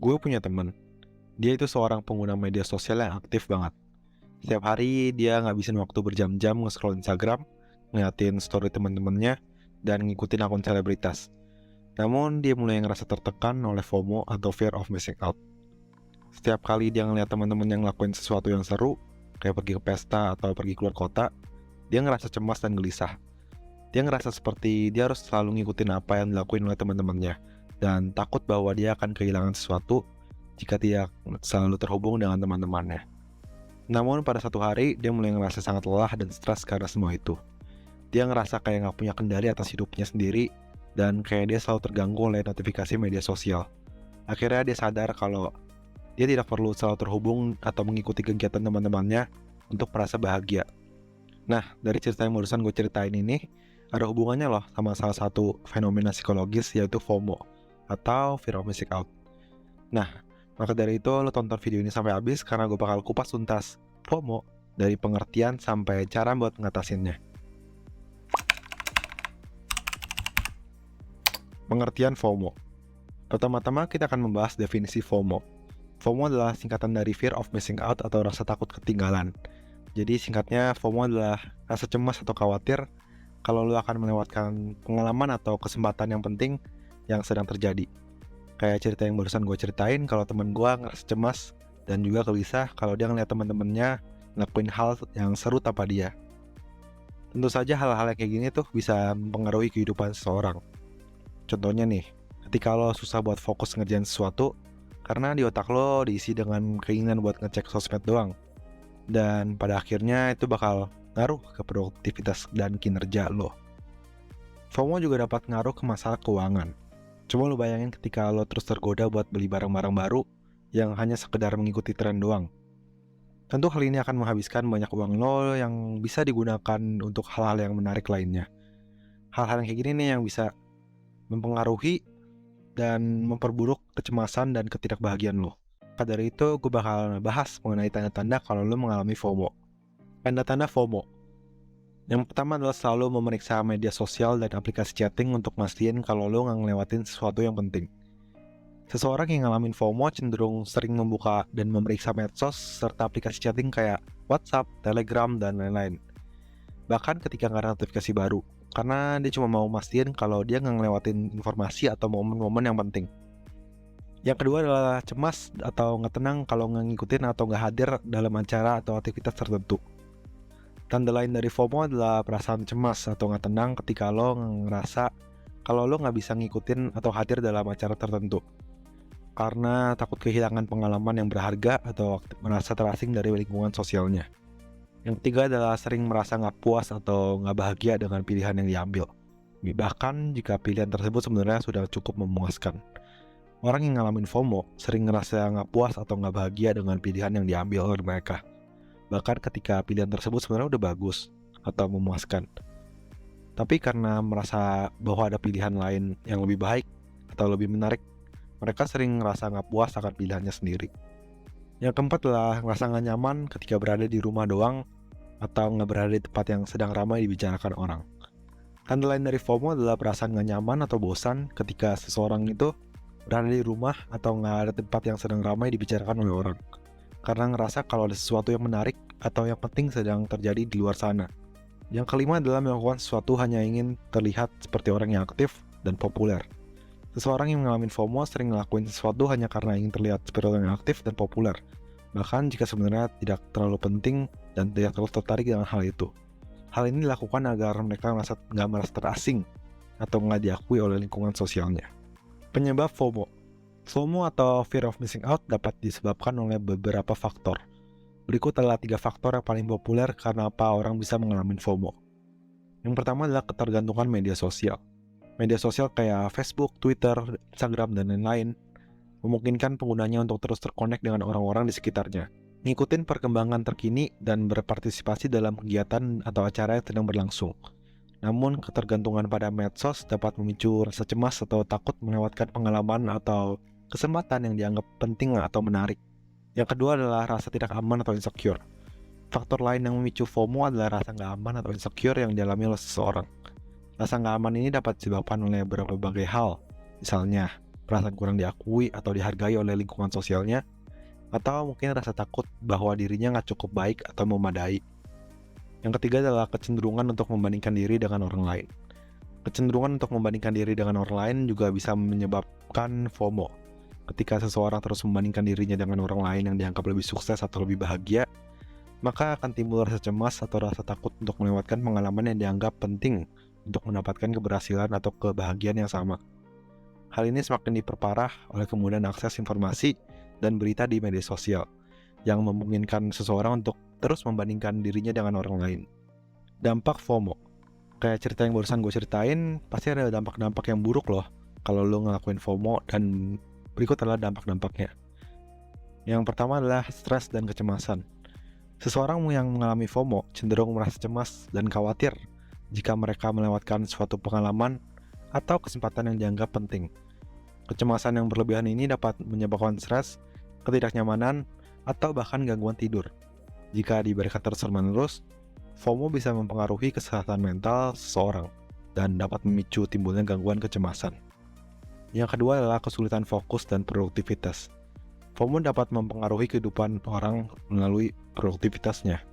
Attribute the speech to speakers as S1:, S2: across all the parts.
S1: Gue punya temen, dia itu seorang pengguna media sosial yang aktif banget. Setiap hari dia ngabisin waktu berjam-jam nge-scroll Instagram, ngeliatin story temen-temennya, dan ngikutin akun selebritas. Namun dia mulai ngerasa tertekan oleh FOMO atau Fear of Missing Out. Setiap kali dia ngeliat teman-teman yang ngelakuin sesuatu yang seru, kayak pergi ke pesta atau pergi keluar kota, dia ngerasa cemas dan gelisah. Dia ngerasa seperti dia harus selalu ngikutin apa yang dilakuin oleh teman-temannya, dan takut bahwa dia akan kehilangan sesuatu jika tidak selalu terhubung dengan teman-temannya. Namun pada satu hari, dia mulai ngerasa sangat lelah dan stres karena semua itu. Dia ngerasa kayak gak punya kendali atas hidupnya sendiri, dan kayak dia selalu terganggu oleh notifikasi media sosial. Akhirnya dia sadar kalau dia tidak perlu selalu terhubung atau mengikuti kegiatan teman-temannya untuk merasa bahagia. Nah, dari cerita yang barusan gue ceritain ini, ada hubungannya loh sama salah satu fenomena psikologis, yaitu FOMO atau Fear of Missing Out. Nah, maka dari itu lo tonton video ini sampai habis karena gue bakal kupas tuntas FOMO dari pengertian sampai cara buat ngatasinnya. Pengertian FOMO. Pertama-tama kita akan membahas definisi FOMO. FOMO adalah singkatan dari Fear of Missing Out atau rasa takut ketinggalan. Jadi singkatnya FOMO adalah rasa cemas atau khawatir kalau lo akan melewatkan pengalaman atau kesempatan yang penting yang sedang terjadi. Kayak cerita yang barusan gue ceritain, kalau temen gue ngerasa cemas dan juga gelisah kalau dia ngeliat temen-temennya ngelakuin hal yang seru tanpa dia. Tentu saja hal-hal yang kayak gini tuh bisa mempengaruhi kehidupan seseorang. Contohnya nih, ketika lo susah buat fokus ngerjain sesuatu karena di otak lo diisi dengan keinginan buat ngecek sosmed doang. Dan pada akhirnya itu bakal ngaruh ke produktivitas dan kinerja lo. FOMO juga dapat ngaruh ke masalah keuangan. Coba lo bayangin ketika lo terus tergoda buat beli barang-barang baru yang hanya sekedar mengikuti tren doang. Tentu hal ini akan menghabiskan banyak uang lo yang bisa digunakan untuk hal-hal yang menarik lainnya. Hal-hal yang kayak gini nih yang bisa mempengaruhi dan memperburuk kecemasan dan ketidakbahagiaan lo. Maka dari itu gue bakal bahas mengenai tanda-tanda kalau lo mengalami FOMO. Tanda-tanda FOMO. Yang pertama adalah selalu memeriksa media sosial dan aplikasi chatting untuk mastiin kalau lo nggak ngelewatin sesuatu yang penting. Seseorang yang ngalamin FOMO cenderung sering membuka dan memeriksa medsos serta aplikasi chatting kayak WhatsApp, Telegram, dan lain-lain. Bahkan ketika nggak ada notifikasi baru, karena dia cuma mau mastiin kalau dia nggak ngelewatin informasi atau momen-momen yang penting. Yang kedua adalah cemas atau nggak tenang kalau nggak ngikutin atau nggak hadir dalam acara atau aktivitas tertentu. Tanda lain dari FOMO adalah perasaan cemas atau nggak tenang ketika lo ngerasa kalau lo nggak bisa ngikutin atau hadir dalam acara tertentu. Karena takut kehilangan pengalaman yang berharga atau merasa terasing dari lingkungan sosialnya. Yang ketiga adalah sering merasa nggak puas atau nggak bahagia dengan pilihan yang diambil. Bahkan jika pilihan tersebut sebenarnya sudah cukup memuaskan. Orang yang ngalamin FOMO sering ngerasa nggak puas atau nggak bahagia dengan pilihan yang diambil oleh mereka. Bahkan ketika pilihan tersebut sebenarnya udah bagus atau memuaskan. Tapi karena merasa bahwa ada pilihan lain yang lebih baik atau lebih menarik, mereka sering ngerasa nggak puas akan pilihannya sendiri. Yang keempat adalah ngerasa nggak nyaman ketika berada di rumah doang atau nggak berada di tempat yang sedang ramai dibicarakan orang. Tanda lain dari FOMO adalah perasaan nggak nyaman atau bosan ketika seseorang itu berada di rumah atau nggak ada tempat yang sedang ramai dibicarakan oleh orang. Karena ngerasa kalau ada sesuatu yang menarik atau yang penting sedang terjadi di luar sana. Yang kelima adalah melakukan sesuatu hanya ingin terlihat seperti orang yang aktif dan populer. Seseorang yang mengalami FOMO sering ngelakuin sesuatu hanya karena ingin terlihat seperti orang yang aktif dan populer. Bahkan jika sebenarnya tidak terlalu penting dan tidak terlalu tertarik dengan hal itu. Hal ini dilakukan agar mereka nggak merasa terasing atau nggak diakui oleh lingkungan sosialnya. Penyebab FOMO. FOMO atau Fear of Missing Out dapat disebabkan oleh beberapa faktor. Berikut adalah 3 faktor yang paling populer karena apa orang bisa mengalami FOMO. Yang pertama adalah ketergantungan media sosial. Media sosial kayak Facebook, Twitter, Instagram, dan lain-lain memungkinkan penggunanya untuk terus terkonek dengan orang-orang di sekitarnya, ngikutin perkembangan terkini dan berpartisipasi dalam kegiatan atau acara yang sedang berlangsung. Namun, ketergantungan pada medsos dapat memicu rasa cemas atau takut melewatkan pengalaman atau kesempatan yang dianggap penting atau menarik. Yang kedua adalah rasa tidak aman atau insecure. Faktor lain yang memicu FOMO adalah rasa nggak aman atau insecure yang dialami oleh seseorang. Rasa nggak aman ini dapat disebabkan oleh berbagai hal, misalnya perasaan kurang diakui atau dihargai oleh lingkungan sosialnya, atau mungkin rasa takut bahwa dirinya nggak cukup baik atau memadai. Yang ketiga adalah kecenderungan untuk membandingkan diri dengan orang lain. Kecenderungan untuk membandingkan diri dengan orang lain juga bisa menyebabkan FOMO. Ketika seseorang terus membandingkan dirinya dengan orang lain yang dianggap lebih sukses atau lebih bahagia, maka akan timbul rasa cemas atau rasa takut untuk melewatkan pengalaman yang dianggap penting untuk mendapatkan keberhasilan atau kebahagiaan yang sama. Hal ini semakin diperparah oleh kemudahan akses informasi dan berita di media sosial, yang memungkinkan seseorang untuk terus membandingkan dirinya dengan orang lain. Dampak FOMO. Kayak cerita yang barusan gue ceritain, pasti ada dampak-dampak yang buruk loh kalau lo ngelakuin FOMO, dan berikut adalah dampak-dampaknya. Yang pertama adalah stres dan kecemasan. Seseorang yang mengalami FOMO cenderung merasa cemas dan khawatir jika mereka melewatkan suatu pengalaman atau kesempatan yang dianggap penting. Kecemasan yang berlebihan ini dapat menyebabkan stres, ketidaknyamanan, atau bahkan gangguan tidur. Jika diberikan terus-menerus, FOMO bisa mempengaruhi kesehatan mental seseorang dan dapat memicu timbulnya gangguan kecemasan. Yang kedua adalah kesulitan fokus dan produktivitas. FOMO dapat mempengaruhi kehidupan orang melalui produktivitasnya.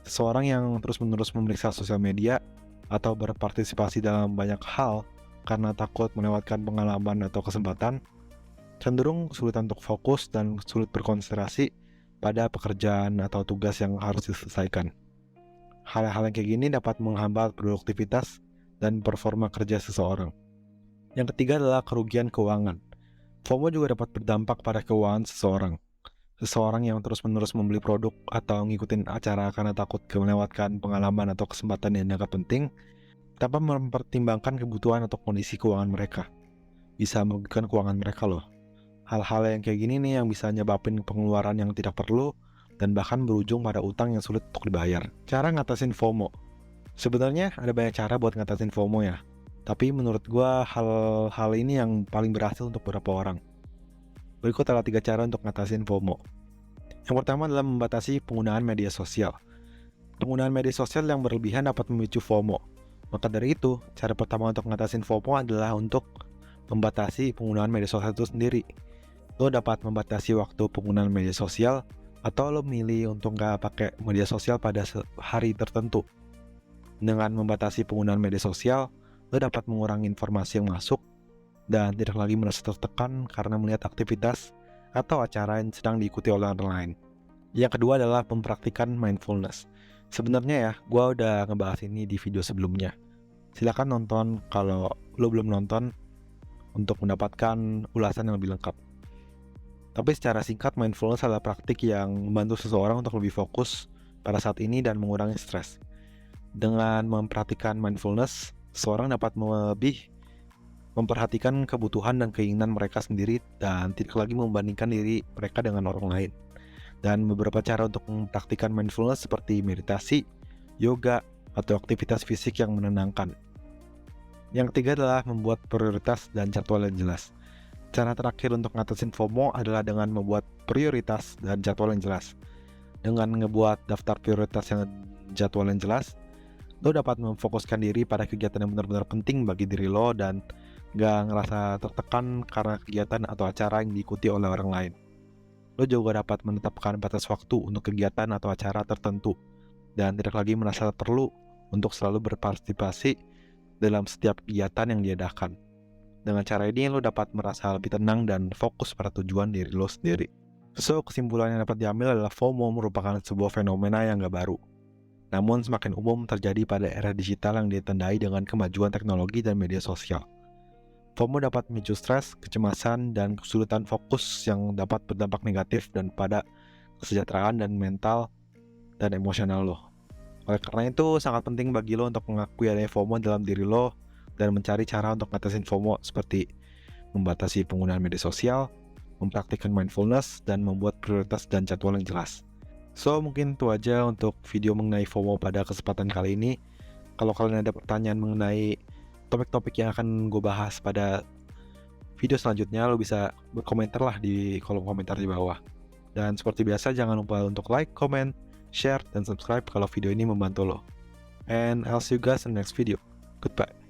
S1: Seseorang yang terus-menerus memeriksa sosial media atau berpartisipasi dalam banyak hal karena takut melewatkan pengalaman atau kesempatan, cenderung kesulitan untuk fokus dan sulit berkonsentrasi pada pekerjaan atau tugas yang harus diselesaikan. Hal-hal yang kayak gini dapat menghambat produktivitas dan performa kerja seseorang. Yang ketiga adalah kerugian keuangan. FOMO juga dapat berdampak pada keuangan seseorang. Seseorang yang terus-menerus membeli produk atau ngikutin acara karena takut melewatkan pengalaman atau kesempatan yang dianggap penting, tanpa mempertimbangkan kebutuhan atau kondisi keuangan mereka, bisa merugikan keuangan mereka loh. Hal-hal yang kayak gini nih yang bisa nyebabin pengeluaran yang tidak perlu dan bahkan berujung pada utang yang sulit untuk dibayar. Cara ngatasin FOMO. Sebenarnya ada banyak cara buat ngatasin FOMO ya, tapi menurut gua hal-hal ini yang paling berhasil untuk beberapa orang. Berikut adalah 3 cara untuk ngatasin FOMO. Yang pertama adalah membatasi penggunaan media sosial. Penggunaan media sosial yang berlebihan dapat memicu FOMO. Maka dari itu, cara pertama untuk ngatasin FOMO adalah untuk membatasi penggunaan media sosial itu sendiri. Lo dapat membatasi waktu penggunaan media sosial, atau lo milih untuk nggak pakai media sosial pada hari tertentu. Dengan membatasi penggunaan media sosial, lo dapat mengurangi informasi yang masuk dan tidak lagi merasa tertekan karena melihat aktivitas atau acara yang sedang diikuti oleh orang lain. Yang kedua adalah mempraktikkan mindfulness. Sebenarnya ya, gue udah ngebahas ini di video sebelumnya. Silakan nonton kalau lo belum nonton untuk mendapatkan ulasan yang lebih lengkap. Tapi secara singkat, mindfulness adalah praktik yang membantu seseorang untuk lebih fokus pada saat ini dan mengurangi stres. Dengan mempraktikkan mindfulness, seseorang dapat lebih memperhatikan kebutuhan dan keinginan mereka sendiri dan tidak lagi membandingkan diri mereka dengan orang lain. Dan beberapa cara untuk mempraktikkan mindfulness seperti meditasi, yoga, atau aktivitas fisik yang menenangkan. Yang ketiga adalah membuat prioritas dan jadwal yang jelas. Cara terakhir untuk ngatasin FOMO adalah dengan membuat prioritas dan jadwal yang jelas. Dengan ngebuat daftar prioritas yang jadwal yang jelas, lo dapat memfokuskan diri pada kegiatan yang benar-benar penting bagi diri lo dan gak ngerasa tertekan karena kegiatan atau acara yang diikuti oleh orang lain. Lo juga dapat menetapkan batas waktu untuk kegiatan atau acara tertentu dan tidak lagi merasa perlu untuk selalu berpartisipasi dalam setiap kegiatan yang diadakan. Dengan cara ini lo dapat merasa lebih tenang dan fokus pada tujuan diri lo sendiri. So, kesimpulan yang dapat diambil adalah FOMO merupakan sebuah fenomena yang gak baru, namun semakin umum terjadi pada era digital yang ditandai dengan kemajuan teknologi dan media sosial. FOMO dapat memicu stres, kecemasan, dan kesulitan fokus yang dapat berdampak negatif dan pada kesejahteraan dan mental dan emosional lo. Oleh karena itu, sangat penting bagi lo untuk mengakui adanya FOMO dalam diri lo dan mencari cara untuk ngatasin FOMO seperti membatasi penggunaan media sosial, mempraktikkan mindfulness, dan membuat prioritas dan jadwal yang jelas. So, mungkin itu aja untuk video mengenai FOMO pada kesempatan kali ini. Kalau kalian ada pertanyaan mengenai topik-topik yang akan gue bahas pada video selanjutnya, lo bisa berkomentar lah di kolom komentar di bawah. Dan seperti biasa, jangan lupa untuk like, comment, share, dan subscribe kalau video ini membantu lo. And I'll see you guys in the next video. Goodbye.